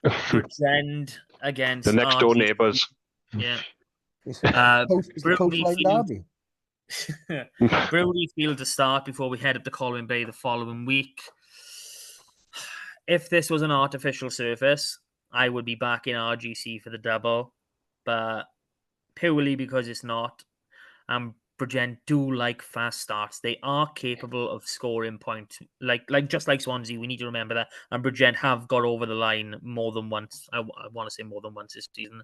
Bridgend against the next door neighbours. Yeah. Brody Field to start before we head up to Colwyn Bay the following week. If this was an artificial surface, I would be back in RGC for the double, but purely because it's not. Bridgend do like fast starts. They are capable of scoring points, like just like Swansea. We need to remember that. And Bridgend have got over the line more than once. I want to say more than once this season.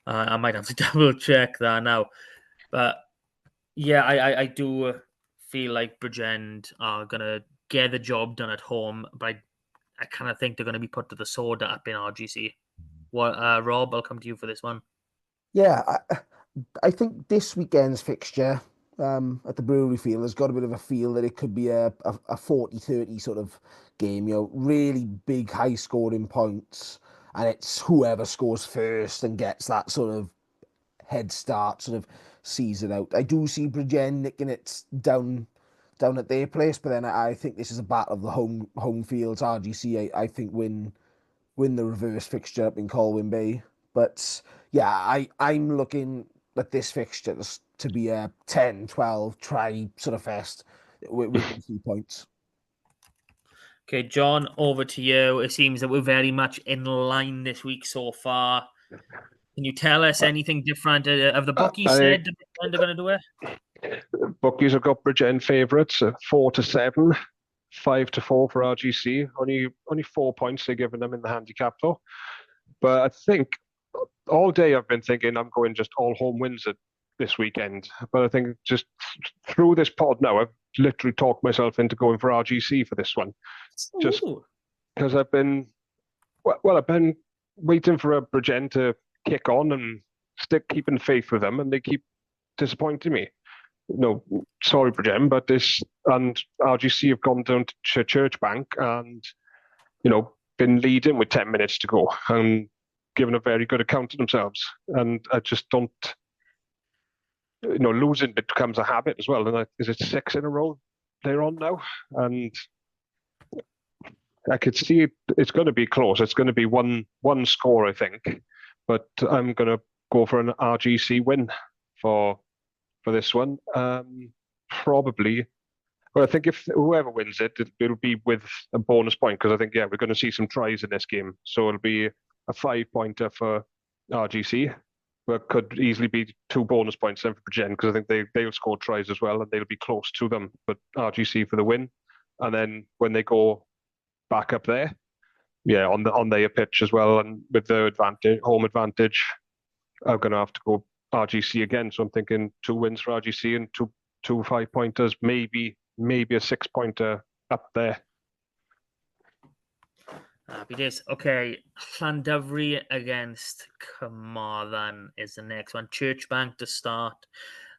I might have to double check that now, but yeah, I do feel like Bridgend are gonna get the job done at home, but I kind of think they're going to be put to the sword up in RGC. What, Rob? I'll come to you for this one. Yeah, I think this weekend's fixture at the Brewery Field has got a bit of a feel that it could be a 40-30 sort of game, really big high scoring points, and it's whoever scores first and gets that sort of head start, sort of sees it out. I do see Bridgend nicking it down at their place, but then I think this is a battle of the home fields. RGC I think win the reverse fixture up in Colwyn Bay. But yeah, I'm looking at this fixture to be a 10-12 try sort of fest with 3 points. Okay, John, over to you. It seems that we're very much in line this week so far. Can you tell us anything different? Have the bookies said they're going to do it? Bookies have got Bridgend favourites, 4-7, 5-4 for RGC. Only 4 points they're giving them in the handicap though. But I think all day I've been thinking I'm going just all home wins this weekend. But I think just through this pod now, I've literally talked myself into going for RGC for this one. Ooh. Just because I've been waiting for a Bridgend to kick on and keeping faith with them, and they keep disappointing me. No, sorry, Bridgend, but RGC have gone down to Church Bank and been leading with 10 minutes to go and given a very good account of themselves. And I just don't, losing becomes a habit as well. And is it 6 in a row they're on now? And I could see it's going to be close. It's going to be one score, I think. But I'm going to go for an RGC win for this one. Probably. Well, I think if whoever wins it'll be with a bonus point, because I think, we're going to see some tries in this game. So it'll be a 5-pointer for RGC, but could easily be 2 bonus points then for Bridgend, because I think they'll score tries as well, and they'll be close to them. But RGC for the win. And then when they go back up there, on their pitch as well, and with the home advantage, I'm going to have to go RGC again. So I'm thinking 2 wins for RGC and two 5-pointers, maybe a 6-pointer up there. Happy days. Okay, Llandovery against Carmarthen is the next one. Church Bank to start,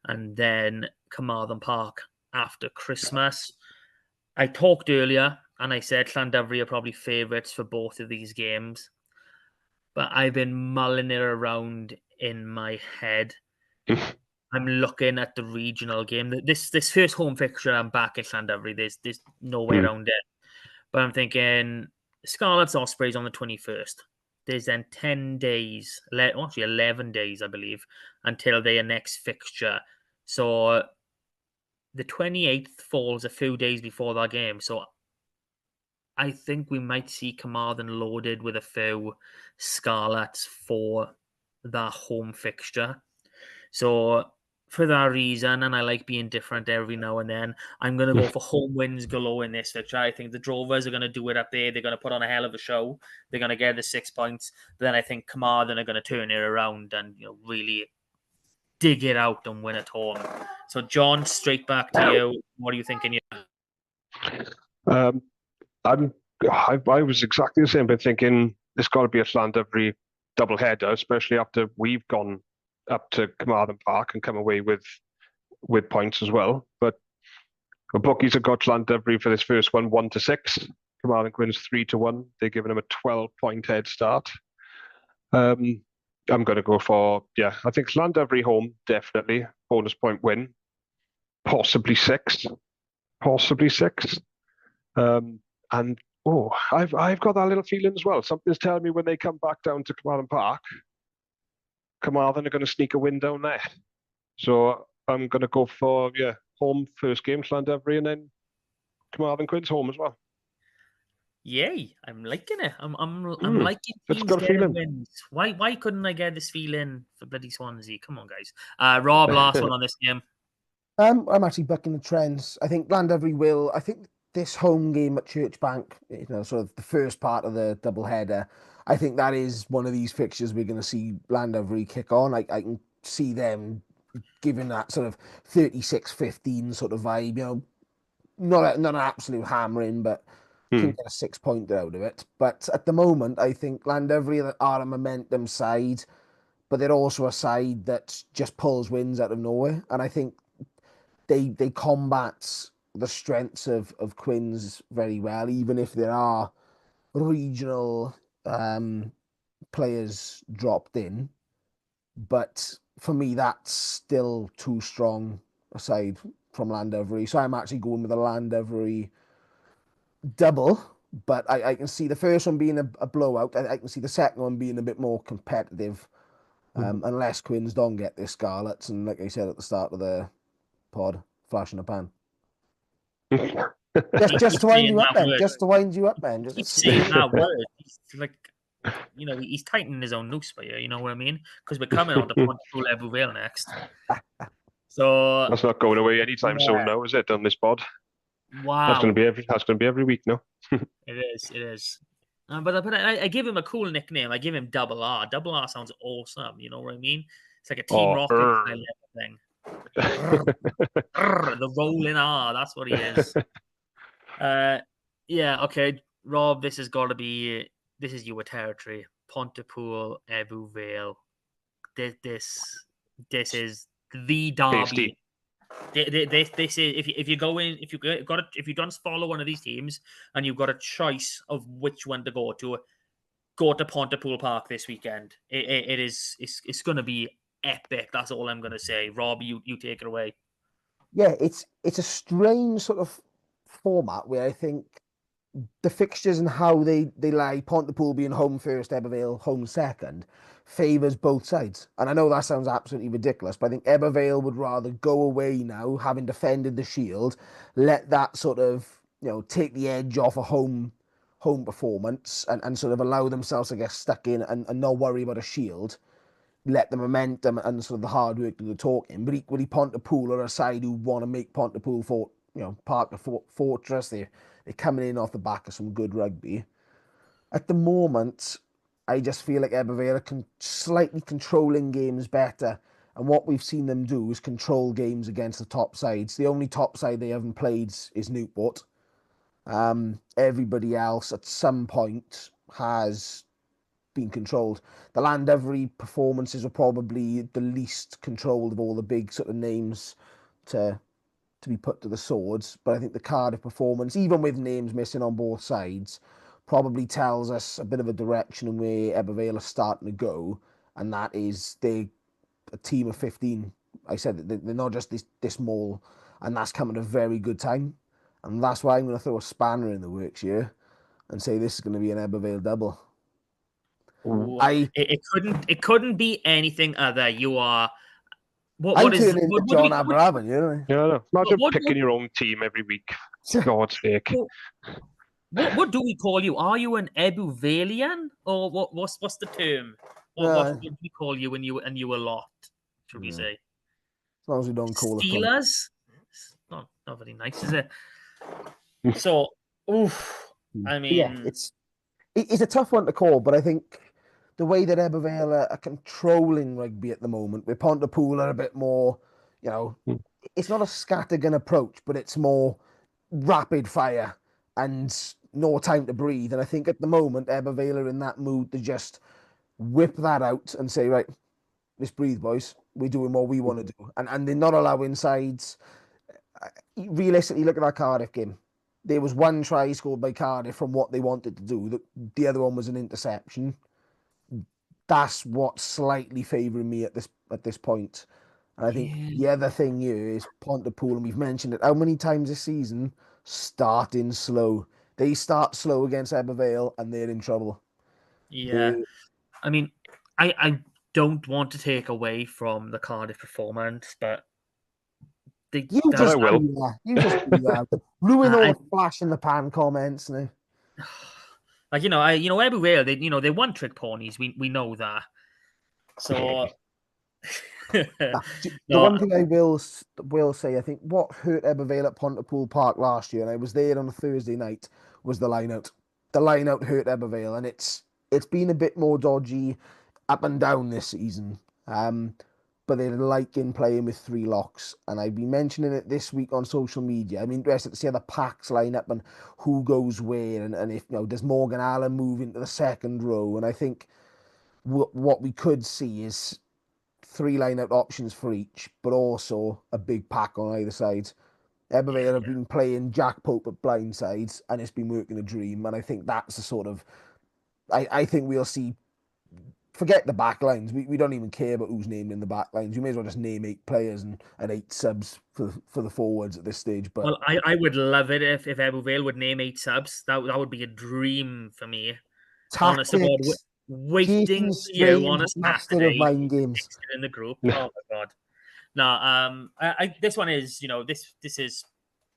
and then Carmarthen Park after Christmas. I talked earlier, and I said Llandovery are probably favourites for both of these games, but I've been mulling it around in my head. I'm looking at the regional game. This first home fixture, I'm back at Llandovery. There's no way around it. But I'm thinking Scarlets Ospreys on the 21st. There's then 10 days, actually 11 days, I believe, until their next fixture. So the 28th falls a few days before that game. So I think we might see Carmarthen loaded with a few Scarlets for that home fixture. So for that reason, and I like being different every now and then, I'm going to go for home wins galore in this fixture. I think the Drovers are going to do it up there. They're going to put on a hell of a show. They're going to get the 6 points. But then I think Carmarthen are going to turn it around and really dig it out and win at home. So, John, straight back to you. What are you thinking? I was exactly the same, but thinking it's got to be a Llandovery double header, especially after we've gone up to Carmarthen Park and come away with points as well. But the bookies have got Llandovery for this first one 1-6. Carmarthen wins 3-1. They're giving them a 12-point head start. I'm going to go for I think Llandovery home, definitely bonus point win, possibly 6. And I've got that little feeling as well. Something's telling me when they come back down to Carmarthen Park, Carmarthen are going to sneak a win down there. So I'm going to go for home first game, Llandovery, and then Carmarthen wins home as well. Yay! I'm liking it. I'm liking teams getting wins. Why couldn't I get this feeling for bloody Swansea? Come on, guys. Rob, last one on this game. I'm actually bucking the trends. I think Llandovery will. I think this home game at Church Bank, sort of the first part of the double header, I think that is one of these fixtures we're going to see Llandovery kick on. I can see them giving that sort of 36-15 sort of vibe, not an absolute hammering, but can get a 6-pointer out of it. But at the moment, I think Llandovery are a momentum side, but they're also a side that just pulls wins out of nowhere. And I think they combat the strengths of Quins very well, even if there are regional players dropped in. But for me, that's still too strong aside from Llandovery. So I'm actually going with a Llandovery double. But I can see the first one being a blowout. I can see the second one being a bit more competitive, unless Quins don't get their Scarlets. And like I said at the start of the pod, flash in the pan. Just to wind you up, Ben. Just to wind you up, Ben. Keep saying that word. He's like, he's tightening his own noose by you. You know what I mean? Because we're coming on to Pontypool Ebbw Vale next. So that's not going away anytime soon now, is it? On this pod. Wow. That's going to be every week now. It is. But I give him a cool nickname. I give him Double R. Double R sounds awesome. You know what I mean? It's like a Team Rocket style thing. The rolling R. That's what he is. Yeah. Okay, Rob. This has got to be. This is your territory. Pontypool, Ebbw Vale. This is the derby. This is if you go in, if you don't follow one of these teams and you've got a choice of which one to go to Pontypool Park this weekend. It's going to be epic. That's all I'm going to say. Rob, you take it away. Yeah, it's a strange sort of format where I think the fixtures and how they lie, Pontypool being home first, Ebbw Vale home second, favours both sides. And I know that sounds absolutely ridiculous, but I think Ebbw Vale would rather go away now, having defended the Shield, let that sort of, take the edge off a home performance and sort of allow themselves to get stuck in and not worry about a Shield. Let the momentum and sort of the hard work do the talking. But equally, Pontypool are a side who want to make Pontypool Park a fortress. They're coming in off the back of some good rugby. At the moment, I just feel like Ebbw Vale are slightly controlling games better. And what we've seen them do is control games against the top sides. The only top side they haven't played is Newport. Everybody else at some point has been controlled. The Llandovery performances are probably the least controlled of all the big sort of names to be put to the swords. But I think the Cardiff performance, even with names missing on both sides, probably tells us a bit of a direction in where Ebbw Vale are starting to go. And that is they're a team of 15. I said that they're not just this small, and that's coming at a very good time. And that's why I'm going to throw a spanner in the works here and say this is going to be an Ebbw Vale double. It couldn't be anything other. You are. I'm turning into John Abravan, Yeah, imagine picking your own team every week. For God's sake. What do we call you? Are you an Ebbw Valian, or what's the term? What do we call you when you were lot? Should we say? As long as we don't call Steelers. It's not very nice, is it? So, I mean, yeah, it's a tough one to call, but I think the way that Ebbw Vale are controlling rugby at the moment, where Pontypool are a bit more, it's not a scattergun approach, but it's more rapid fire and no time to breathe. And I think at the moment, Ebbw Vale are in that mood to just whip that out and say, right, let's breathe, boys. We're doing what we want to do. And they're not allowing sides. Realistically, look at that Cardiff game. There was one try scored by Cardiff from what they wanted to do. The other one was an interception. That's what's slightly favouring me at this point. And I think the other thing here is Pontypool, and we've mentioned it how many times this season, starting slow. They start slow against Ebbw Vale and they're in trouble. Yeah. I mean, I don't want to take away from the Cardiff performance, but you just do that. Ruin all the flash in the pan comments now. Like Ebbw Vale, they're one trick ponies. We know that. So the one thing I will say, I think what hurt Ebbw Vale at Pontypool Park last year, and I was there on a Thursday night, was the line out. The line out hurt Ebbw Vale, and it's been a bit more dodgy up and down this season. But but they're liking playing with 3 locks. And I've been mentioning it this week on social media. I'm interested to see how the packs line up and who goes where, and if, does Morgan Allen move into the second row? And I think what we could see is 3 line-out options for each, but also a big pack on either side. Ebervale have been playing Jack Pope at blind sides, and it's been working a dream. And I think that's the sort of... I think we'll see... Forget the back lines. We don't even care about who's named in the back lines. You may as well just name 8 players and 8 subs for the forwards at this stage. But well, I would love it if Ebervale would name 8 subs. That would be a dream for me. tactics, honest God, waiting for you on a master of mind games in the group. Oh my God. No, this one is, this is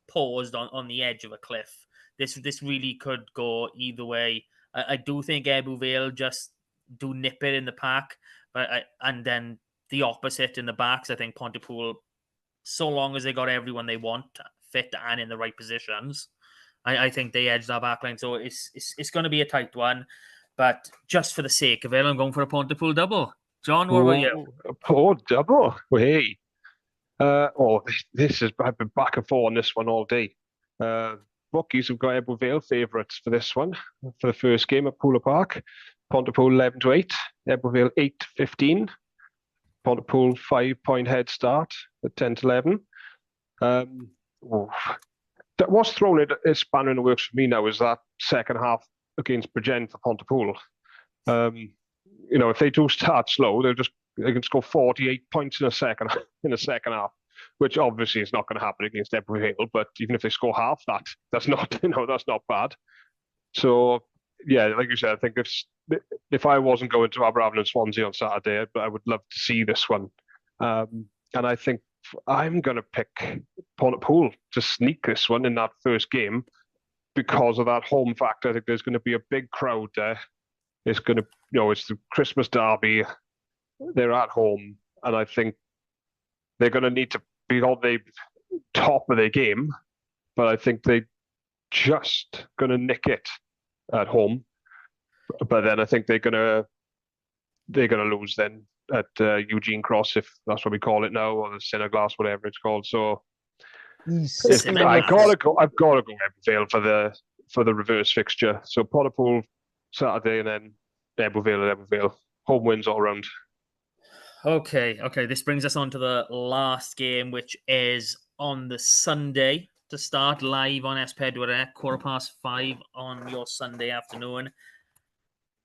paused on the edge of a cliff. This really could go either way. I do think Ebervale just do nip it in the pack, and then the opposite in the backs. I think Pontypool, so long as they got everyone they want fit and in the right positions, I think they edge that back line. So it's going to be a tight one, but just for the sake of it, I'm going for a Pontypool double. John, what about you? Oh, double. Hey. This is, I've been back and forth on this one all day. Bookies have got Ebervale favourites for this one, for the first game at Pooler Park. Pontypool 11-8, Ebervale 8-15. Pontypool 5-point head start at 10-11. That was thrown in a spanner in the works for me now is that second half against Bridgend for Pontypool. If they do start slow, they can score 48 points in a second half, which obviously is not going to happen against Ebervale. But even if they score half that, that's not bad. So yeah, like you said, I think if I wasn't going to Aberafon and Swansea on Saturday, I would love to see this one. And I think I'm going to pick Pontypool to sneak this one in that first game because of that home factor. I think there's going to be a big crowd there. It's going to, it's the Christmas derby. They're at home, and I think they're going to need to be on the top of their game. But I think they just going to nick it at home. But then I think they're going to lose then at Eugene Cross, if that's what we call it now, or the Centre Glass, whatever it's called. So I've got to go Ebervale for the reverse fixture. So Pontypool Saturday, and then Ebervale. Home wins all round. Okay. This brings us on to the last game, which is on the Sunday to start live on S4C, 5:15 on your Sunday afternoon.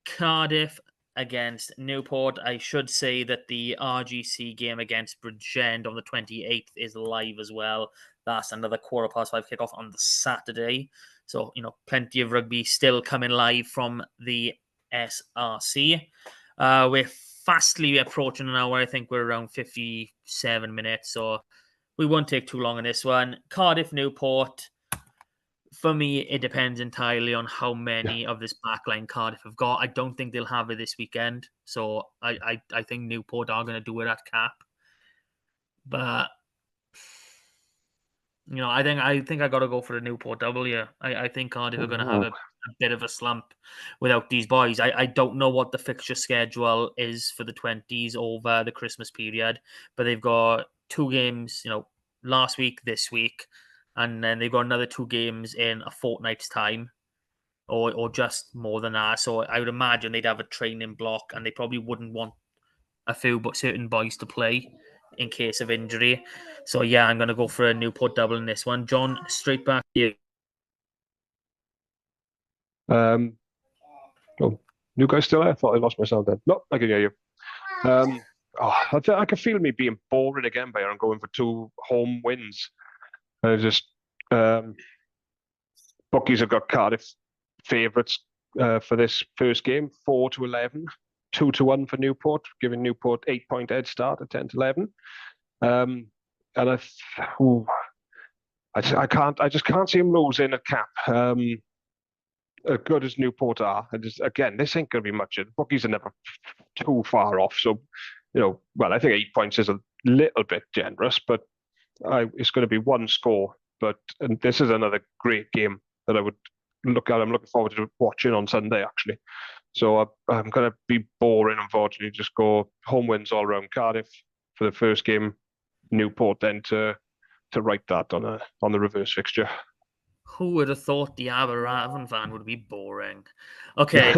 Cardiff against Newport. I should say that the RGC game against Bridgend on the 28th is live as well. That's another 5:15 kickoff on the Saturday. So, plenty of rugby still coming live from the SRC. We're fastly approaching an hour. I think we're around 57 minutes, so we won't take too long on this one. Cardiff, Newport. For me, it depends entirely on how many of this backline Cardiff have got. I don't think they'll have it this weekend, so I think Newport are going to do it at cap. But I think I got to go for the Newport double here. I think Cardiff are going to have a bit of a slump without these boys. I don't know what the fixture schedule is for the 20s over the Christmas period, but they've got 2 games, last week, this week, and then they've got another 2 games in a fortnight's time, or just more than that. So I would imagine they'd have a training block, and they probably wouldn't want a few certain boys to play in case of injury. So yeah, I'm going to go for a Newport double in this one. John, straight back to you. You guys still there? I thought I lost my sound then. No, I can hear you. I can feel me being boring again by here. I'm going for 2 home wins. Bookies have got Cardiff favourites for this first game, 4-11, 2-1 for Newport, giving Newport 8-point head start at 10-11. And I just can't see him losing a cap. As good as Newport are, again, this ain't going to be much. The bookies are never too far off. So, I think 8 points is a little bit generous, but it's going to be 1 score. And this is another great game that I would look at. I'm looking forward to watching on Sunday, actually. So I'm going to be boring, unfortunately. Just go home wins all around. Cardiff for the first game, Newport, then to write that on the reverse fixture. Who would have thought the Aberraven fan would be boring? Okay,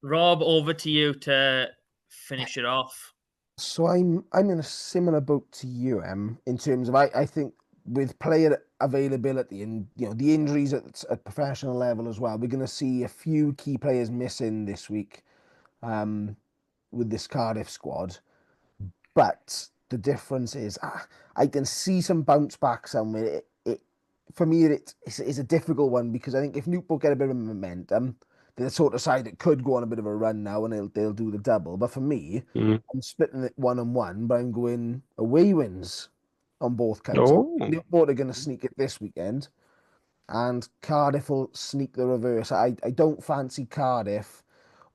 Rob, over to you to finish it off. So I'm in a similar boat to you, in terms of I think with player availability and the injuries at professional level as well, we're going to see a few key players missing this week with this Cardiff squad. But the difference is I can see some bounce back somewhere. For me, it's a difficult one because I think if Newport get a bit of momentum, they're the sort of side that could go on a bit of a run now and they'll do the double. But for me, I'm splitting it 1-1, but I'm going away wins on both counts. Oh. Newport are going to sneak it this weekend, and Cardiff will sneak the reverse. I don't fancy Cardiff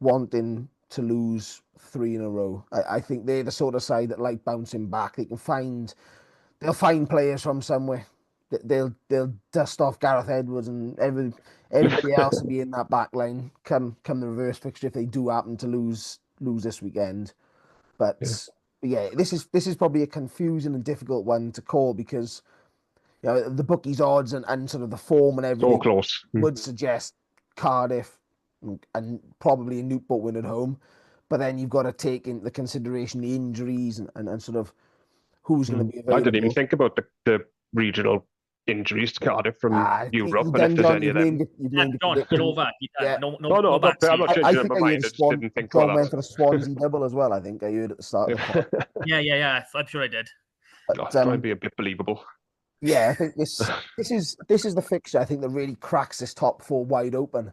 wanting to lose 3 in a row. I think they're the sort of side that like bouncing back. They'll find players from somewhere. They'll dust off Gareth Edwards and everybody else will be in that back line come the reverse fixture if they do happen to lose this weekend. But yeah, this is probably a confusing and difficult one to call because the bookies odds and sort of the form and everything So close. would suggest Cardiff and probably a Newport win at home. But then you've got to take into consideration the injuries and sort of who's going to be available. I didn't even think about the regional injuries to Cardiff from Europe, and if there's any of them. John, get over. No, I'm not changing my mind. I just didn't think about that. Went for the Swansea double as well, I think. I heard at the start of the pod. Yeah. I'm sure I did. But, try and be a bit believable. Yeah, I think this is the fixture I think that really cracks this top 4 wide open.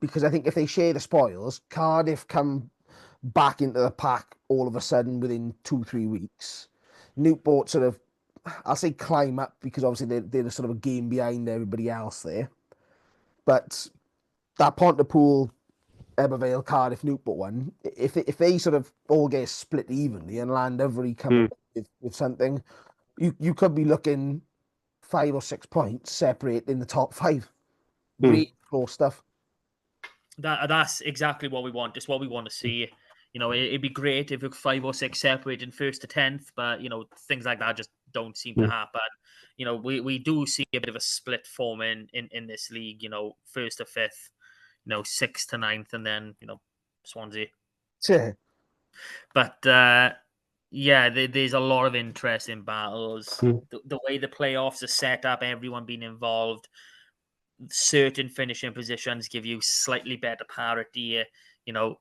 Because I think if they share the spoils, Cardiff come back into the pack all of a sudden within 2-3 weeks. Newport sort of, I'll say climb up because obviously they're sort of a game behind everybody else there. But that Pontypool, Ebervale, Cardiff, Newport one, if they sort of all get split evenly and Landovery come with something, you could be looking 5 or 6 points separate in the top 5. Really close stuff. That's exactly what we want. It's what we want to see. It'd be great if it 5 or 6 separate in 1st to 10th, but things like that just don't seem to happen. We do see a bit of a split forming in this league. 1st to 5th, 6th to 9th, and then Swansea. Sure. But there's a lot of interesting battles. The way the playoffs are set up, everyone being involved. Certain finishing positions give you slightly better parity. You'd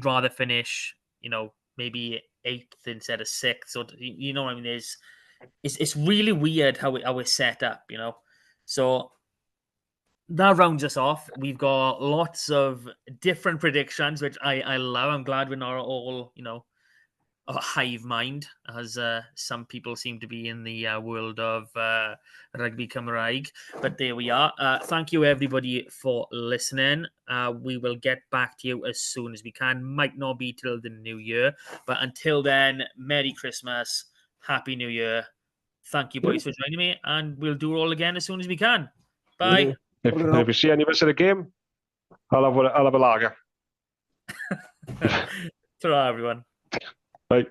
rather finish, maybe 8th instead of 6th. So you know what I mean? It's really weird how we're set up, So that rounds us off. We've got lots of different predictions, which I love. I'm glad we're not all, a hive mind, as some people seem to be in the world of Rugby Cymraeg. But there we are. Thank you, everybody, for listening. We will get back to you as soon as we can. Might not be till the new year. But until then, Merry Christmas. Happy New Year. Thank you, boys, for joining me. And we'll do it all again as soon as we can. Bye. If you see any of us at the game, I'll have a lager. Ta-ra, everyone. Bye.